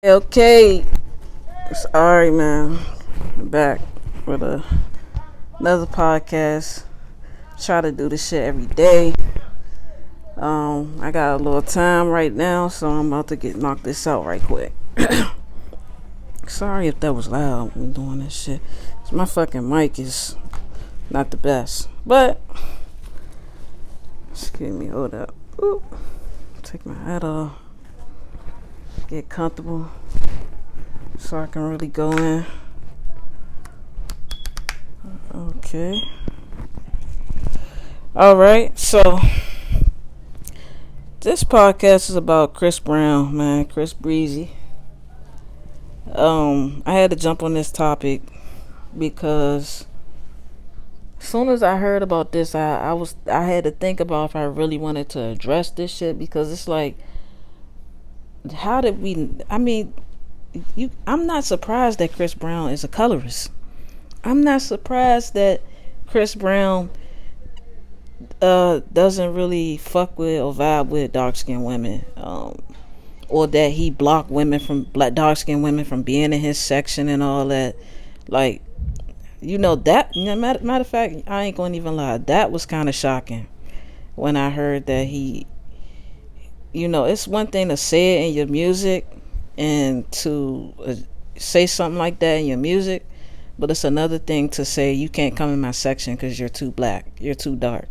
Okay, sorry, man. I'm back with another podcast. Try to do this shit every day. I got a little time right now, so I'm about to get knock this out right quick. Sorry if that was loud when doing this shit. My fucking mic is not the best, but excuse me. Hold up. Ooh. Take my hat off. Get comfortable so I can really go in. Okay. Alright, so this podcast is about Chris Brown, man. Chris Breezy. I had to jump on this topic because as soon as I heard about this, I had to think about if I really wanted to address this shit, because it's like, how did we? I mean, I'm not surprised that Chris Brown is a colorist. I'm not surprised that Chris Brown doesn't really fuck with or vibe with dark skinned women, or that he blocked women from dark skinned women from being in his section and all that. Like, matter of fact, I ain't gonna even lie, that was kind of shocking when I heard that he, it's one thing to say it in your music and to say something like that in your music, but it's another thing to say you can't come in my section because you're too black, you're too dark.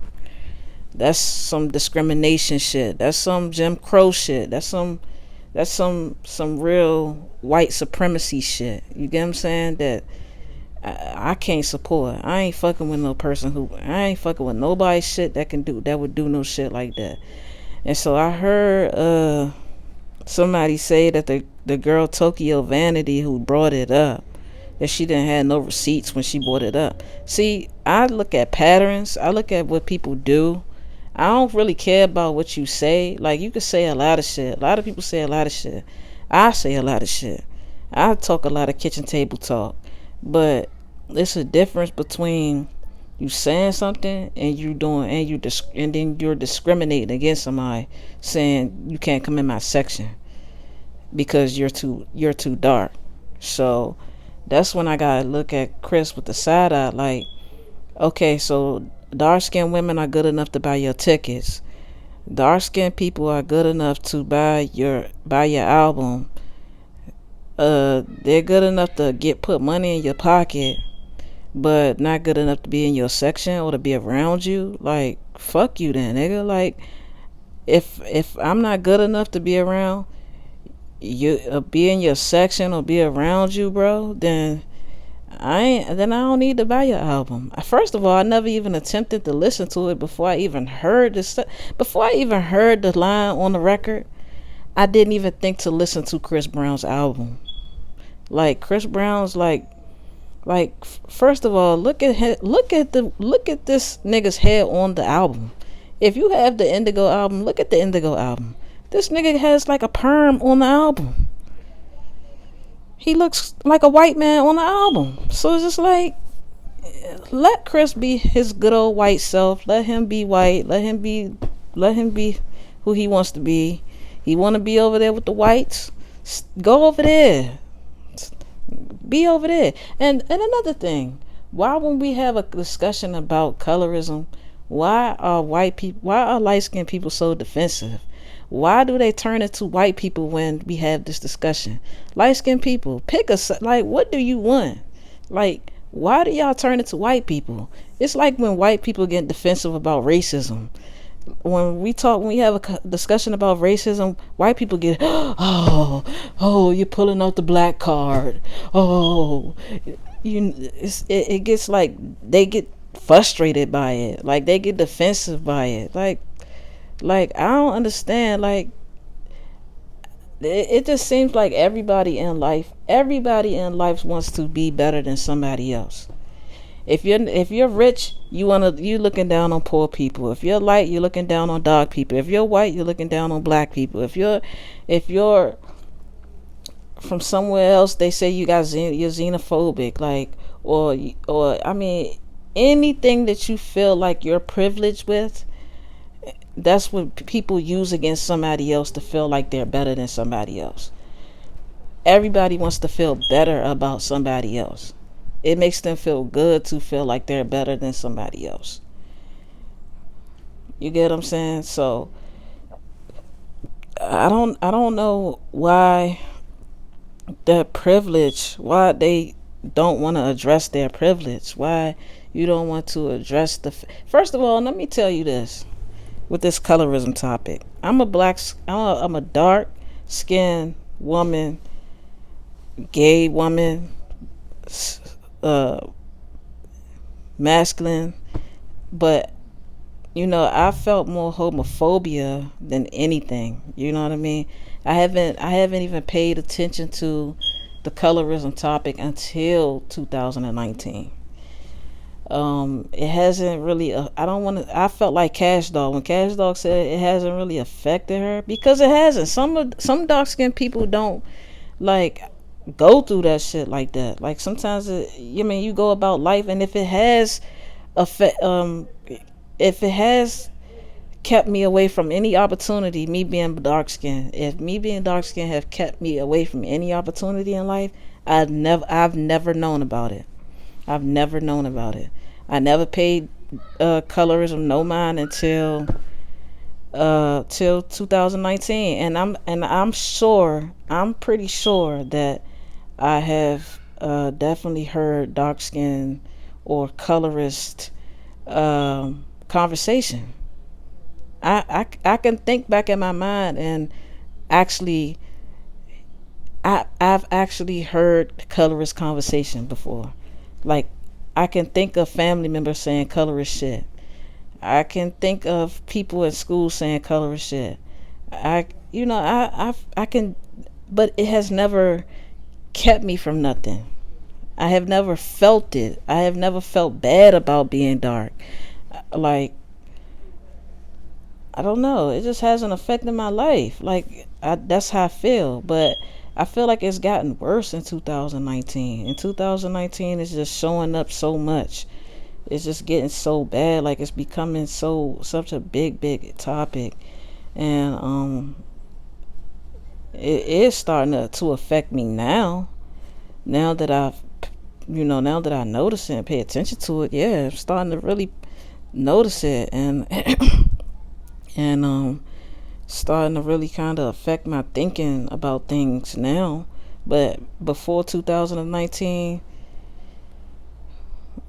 That's some discrimination shit. That's some Jim Crow shit. That's some real white supremacy shit. You get what I'm saying? That I can't support. I ain't fucking with no person I ain't fucking with nobody shit that would do no shit like that. And so I heard somebody say that the girl Tokyo Vanity who brought it up, that she didn't have no receipts when she brought it up. See, I look at patterns. I look at what people do. I don't really care about what you say. Like, you can say a lot of shit. A lot of people say a lot of shit. I say a lot of shit. I talk a lot of kitchen table talk. But it's a difference between you saying something and you doing and then you're discriminating against somebody, saying you can't come in my section because you're too dark. So that's when I gotta look at Chris with the side eye. Like, okay, so dark skinned women are good enough to buy your tickets. Dark skinned people are good enough to buy your album. They're good enough to put money in your pocket, but not good enough to be in your section or to be around you. Like, fuck you then, nigga. Like, if I'm not good enough to be around you, be in your section or be around you, bro, then I don't need to buy your album. First of all, I never even attempted to listen to it before I even heard the line on the record. I didn't even think to listen to Chris Brown's album. Like, Chris Brown's first of all, look at this nigga's head on the album. If you have the Indigo album, look at the Indigo album. This nigga has like a perm on the album. He looks like a white man on the album. So it's just like, let Chris be his good old white self. Let him be white. Let him be who he wants to be. He want to be over there with the whites. Go over there. Be over there. And another thing, why when we have a discussion about colorism, why are light skinned people so defensive? Why do they turn it to white people when we have this discussion? Light skinned people, pick a like, what do you want? Like, why do y'all turn it to white people? It's like when white people get defensive about racism. When we have a discussion about racism, white people get, oh, you're pulling out the black card. Oh, it gets like, they get frustrated by it. Like, they get defensive by it. Like I don't understand. Like, it just seems like everybody in life wants to be better than somebody else. If you're rich, you looking down on poor people. If you're light, you're looking down on dark people. If you're white, you're looking down on black people. If you're from somewhere else, they say you're xenophobic. Like, or I mean, anything that you feel like you're privileged with, that's what people use against somebody else to feel like they're better than somebody else. everybody wants to feel better about somebody else. It makes them feel good to feel like they're better than somebody else. You get what I'm saying? So I don't know why why they don't want to address their privilege. Why you don't want to address first of all, let me tell you this with this colorism topic. I'm a dark skinned woman, gay woman, uh, masculine, but I felt more homophobia than anything. You know what I mean? I haven't even paid attention to the colorism topic until 2019. It hasn't really. I don't want to. I felt like Cash Dog when Cash Dog said it hasn't really affected her, because it hasn't. Some dark skinned people don't like go through that shit like that. Like sometimes you go about life, and if it has affect if it has kept me away from any opportunity, me being dark skinned, if me being dark skinned have kept me away from any opportunity in life, I've never known about it. I've never known about it. I never paid colorism no mind until till 2019, I'm pretty sure that I have definitely heard dark skin or colorist conversation. I can think back in my mind and actually I've actually heard colorist conversation before. Like I can think of family members saying colorist shit. I can think of people at school saying colorist shit. I can, but it has never kept me from nothing. I have never felt it. I have never felt bad about being dark. Like I don't know. It just hasn't affected my life. That's how I feel. But I feel like it's gotten worse in 2019. In 2019, it's just showing up so much. It's just getting so bad. Like it's becoming such a big topic, and it is starting to affect me now. Now that now that I notice it and pay attention to it, yeah, I'm starting to really notice it, and and starting to really kind of affect my thinking about things now. But before 2019,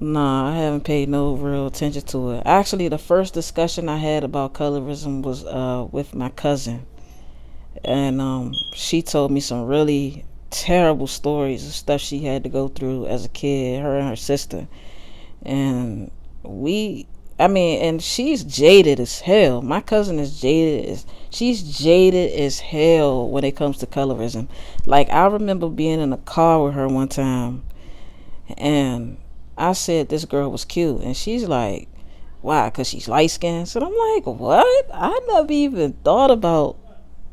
nah, I haven't paid no real attention to it. Actually, the first discussion I had about colorism was with my cousin, and she told me some really terrible stories of stuff she had to go through as a kid, her and her sister. And and she's jaded as hell. My cousin is she's jaded as hell when it comes to colorism. Like I remember being in a car with her one time, and I said this girl was cute, and she's like, why? Because she's light skinned. So I'm like, what? I never even thought about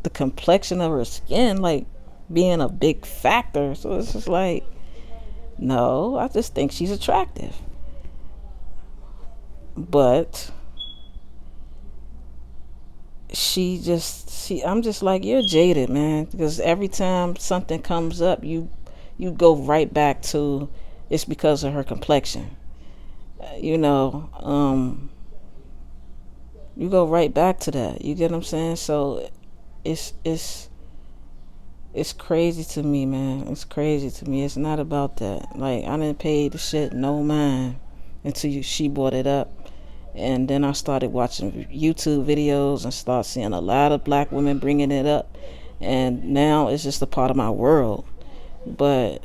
the complexion of her skin like being a big factor. So it's just like, no, I just think she's attractive. But I'm just like, you're jaded, man, because every time something comes up, you go right back to it's because of her complexion. You know, you go right back to that. You get what I'm saying? So it's it's crazy to me, man. It's crazy to me. It's not about that. Like I didn't pay the shit no mind until she brought it up. And then I started watching YouTube videos and start seeing a lot of black women bringing it up. And now it's just a part of my world. But,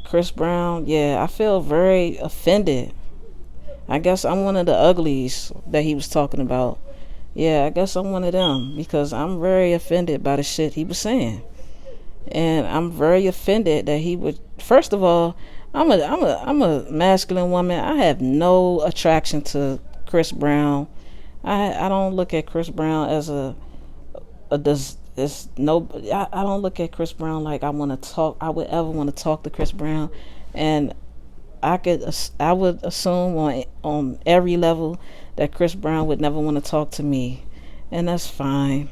Chris Brown, yeah, I feel very offended. I guess I'm one of the uglies that he was talking about. Yeah, I guess I'm one of them because I'm very offended by the shit he was saying. And I'm very offended that he would, first of all, I'm a masculine woman. I have no attraction to Chris Brown. I don't look at Chris Brown as I don't look at Chris Brown like I would ever want to talk to Chris Brown. And I would assume on every level that Chris Brown would never want to talk to me, and that's fine.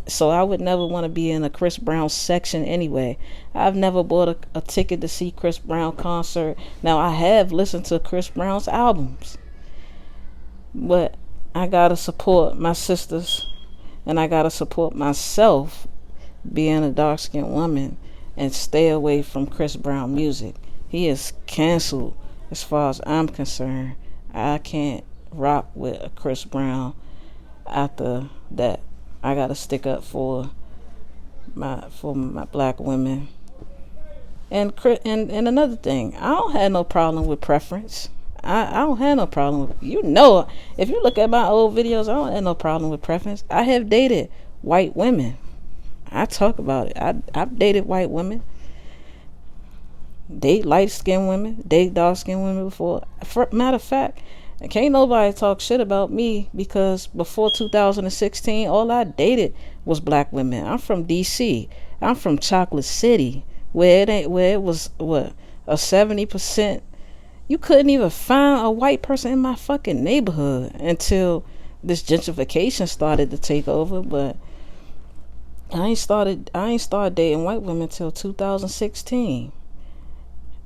So I would never want to be in a Chris Brown section anyway. I've never bought a ticket to see Chris Brown concert. Now I have listened to Chris Brown's albums, but I gotta support my sisters, and I gotta support myself, being a dark-skinned woman, and stay away from Chris Brown music. He is canceled as far as I'm concerned. I can't rock with a Chris Brown after that. I gotta stick up for my black women. And another thing, I don't have no problem with preference. I don't have no problem with, if you look at my old videos, I don't have no problem with preference. I have dated white women. I talk about it. I've dated white women, date light-skinned women, date dark-skinned women before. Matter of fact, can't nobody talk shit about me, because before 2016, all I dated was black women. I'm from DC. I'm from Chocolate City, where it was what, a 70%. You couldn't even find a white person in my fucking neighborhood until this gentrification started to take over. But I ain't started dating white women till 2016.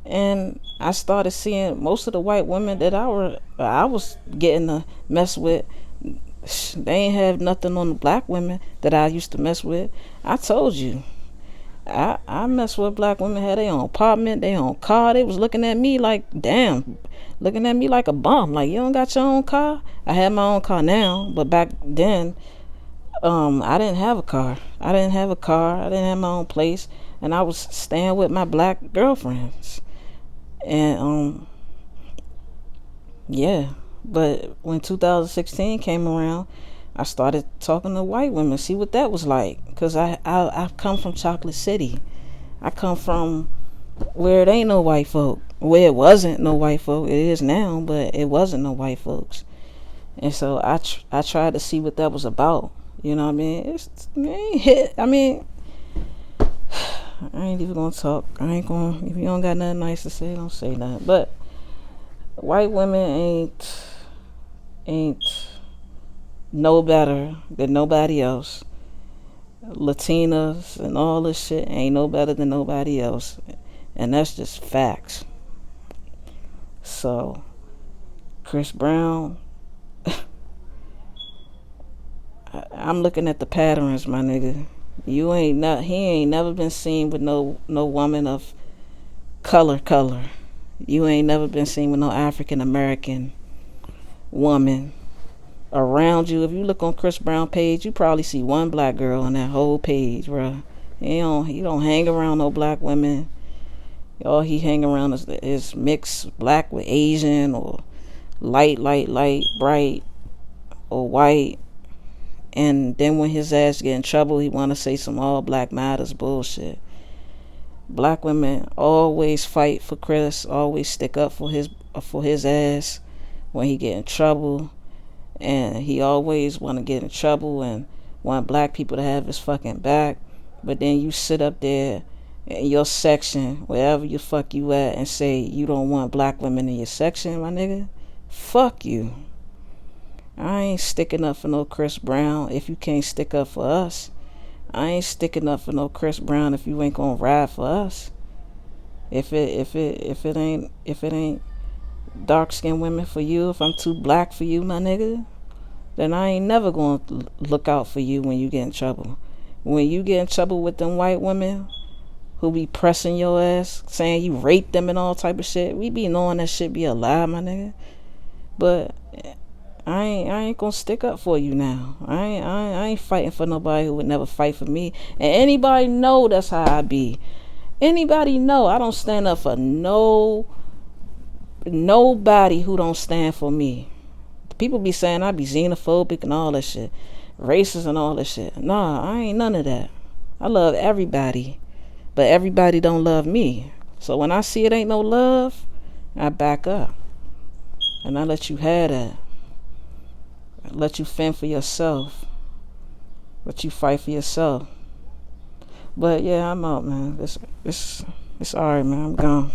And I started seeing most of the white women that I was getting to mess with, they ain't have nothing on the black women that I used to mess with. I told you, I mess with black women, had their own apartment, their own car. They was looking at me like, damn, looking at me like a bum. Like, you don't got your own car? I have my own car now, but back then, I didn't have a car. I didn't have my own place, and I was staying with my black girlfriends. And yeah, but when 2016 came around, I started talking to white women, see what that was like, because I come from Chocolate City. I come from where it ain't no white folk, where it wasn't no white folk. It is now, but it wasn't no white folks. And so I tried to see what that was about. You know what I mean? It ain't hit. I mean, I ain't even gonna talk. If you don't got nothing nice to say, don't say nothing. But white women ain't no better than nobody else. Latinas and all this shit ain't no better than nobody else. And that's just facts. So, Chris Brown, I'm looking at the patterns, my nigga. He ain't never been seen with no woman of color. You ain't never been seen with no African American woman around you. If you look on Chris Brown page, you probably see one black girl on that whole page, bro. He don't hang around no black women. All he hang around is mixed black with Asian, or light, bright, or white. And then when his ass get in trouble, he want to say some all black matters bullshit. Black women always fight for Chris, always stick up for his ass when he get in trouble. And he always want to get in trouble and want black people to have his fucking back. But then you sit up there in your section, wherever you fuck you at, and say you don't want black women in your section, my nigga. Fuck you. I ain't sticking up for no Chris Brown if you can't stick up for us. I ain't sticking up for no Chris Brown if you ain't gonna ride for us. If it ain't dark skinned women for you, if I'm too black for you, my nigga, then I ain't never gonna look out for you when you get in trouble. When you get in trouble with them white women who be pressing your ass, saying you raped them and all type of shit, we be knowing that shit be a lie, my nigga. But I ain't gonna stick up for you now. I ain't fighting for nobody who would never fight for me. And anybody know that's how I be. Anybody know I don't stand up for nobody who don't stand for me. People be saying I be xenophobic and all that shit, racist and all that shit. Nah, I ain't none of that. I love everybody, but everybody don't love me. So when I see it ain't no love, I back up and I let you have that. Let you fend for yourself. Let you fight for yourself. But yeah, I'm out, man. It's alright, man. I'm gone.